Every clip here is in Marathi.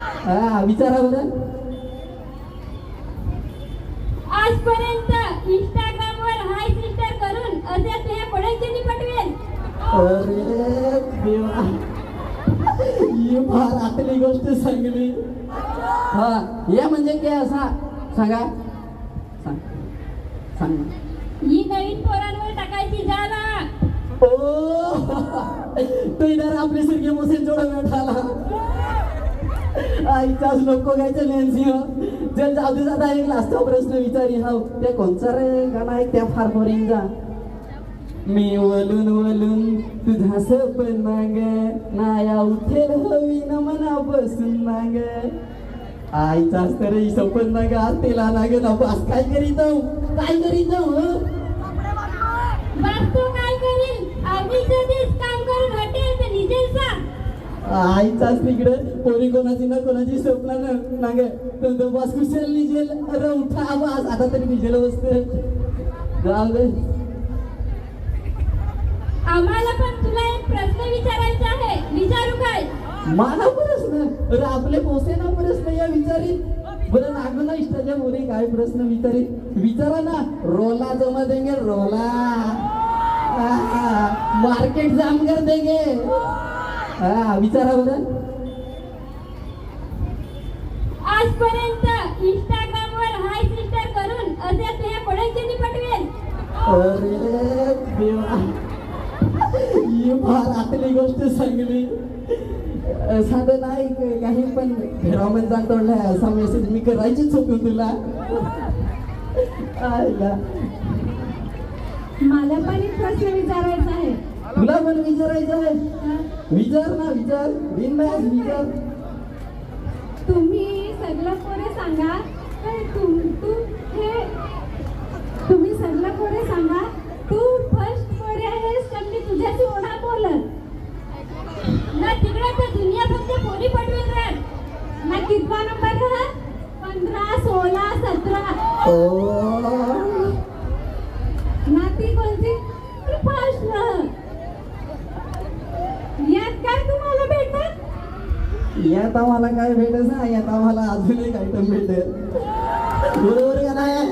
हा विचारा बरं. आजपर्यंत इंस्टाग्रामवर हाय सिस्टर करून असे तुझ्या कोणाचे निपटवेल. अरे देवा, ही फार आतली गोष्ट सांगली. हा या म्हणजे काय असा सांगा, सांग सांग. ही नवीन पोरांवर टाकायची झाला. ओ तो इधर आपले सारखे मोसे जोडा मिळाला. आईचाच नको घ्यायचं नॅन्सी. चल जाऊ दे. आता एक लास्टचा प्रश्न विचारी. हा त्या कोणचा रे गाणं आहे त्या फार बोरिंग जा. मी वलून वलून तुझा सपन माग नाया उठेल हवी न मना बसून माग. आईचाच तर ही सपन माग आज तिला नाग ना बस. काय करीत काय करीत बस तू काय करील. आधीच्या दिवस काम करून हटेल तर निजेलचा. आईचाच तिकडे पोरी कोणाची ना कोणाची स्वप्न नाग तो बस कुशल निजेल. अरे उठा बस आता तरी निजेल बसते. जाऊ दे. आम्हाला पण तुला एक प्रश्न विचारायचा आहे. विचारू काय. मला प्रश्न. अरे आपले पोसे ना प्रश्न या विचारित. बरं नागू ना इष्टाच्या मोरी काय प्रश्न विचारित विचारा ना. रोला जमा देंगे रोला. मार्केट जाम कर देंगे. हा विचारा बरं. आजपर्यंत इंस्टाग्रामवर हाय सिस्टर करून असे तुझ्या कोणाचे निपटवेल. अरे देवा, ही फार आतली गोष्ट सांगली. साधं नाही काही पण घरामध्ये जाणतोडला असा मेसेज मी करायचीच होतो तुला. आईला मला पण एक प्रश्न विचारायचा आहे. तुला पण विचारायचं आहे. विचार ना विचार. बिनधास्त विचार. तुम्ही सगळं पोरे सांगा. तुम्ही सगळं पोरे सांगा. तू फर्स्ट पोरे आहेस तर मी तुझ्याशी ओढा बोलत ना. तिकडे तर दुनिया फक्त पोरी पटवेल रे ना. कितवा नंबर है. 15 16 17 ना. ती कोणती फर्स्ट. यात काय तुम्हाला भेटत. यात आम्हाला काय भेटत ना. यात आम्हाला अजून एक आयटम भेटेल. बरोबर का नाही.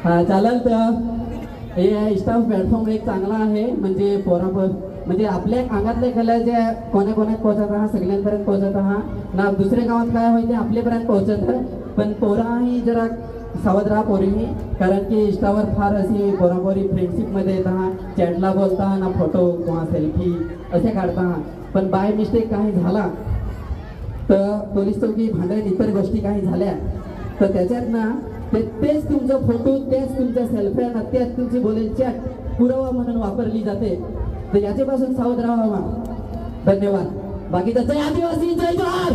हा चालेल. तर हे इंस्टा प्लॅटफॉर्म एक चांगला आहे. म्हणजे म्हणजे आपल्या अंगातल्या कला ज्या कोणाकोणात पोहोचत आहात सगळ्यांपर्यंत पोहोचत आहात ना. दुसऱ्या गावात काय होईल ते आपल्यापर्यंत पोहोचत. पण पोराही जरा सावध राहा पोरीही. कारण की इंस्टावर फार अशी पोरापोरी फ्रेंडशिपमध्ये येत आहात. चॅटला बोलता ना फोटो किंवा सेल्फी असे काढता. पण बाय मिस्टेक काही झाला तर पोलीस चौकी भांडण इतर गोष्टी काही झाल्या तर त्याच्यात ना तेच तुमचं फोटो तेच तुमच्या सेल्फ्या ना तेच तुमची बोलेल चॅट पुरावा म्हणून वापरली जाते. तर याच्यापासून सावध राहावा. धन्यवाद. बाकीचं जय आदिवासी जय जोहार.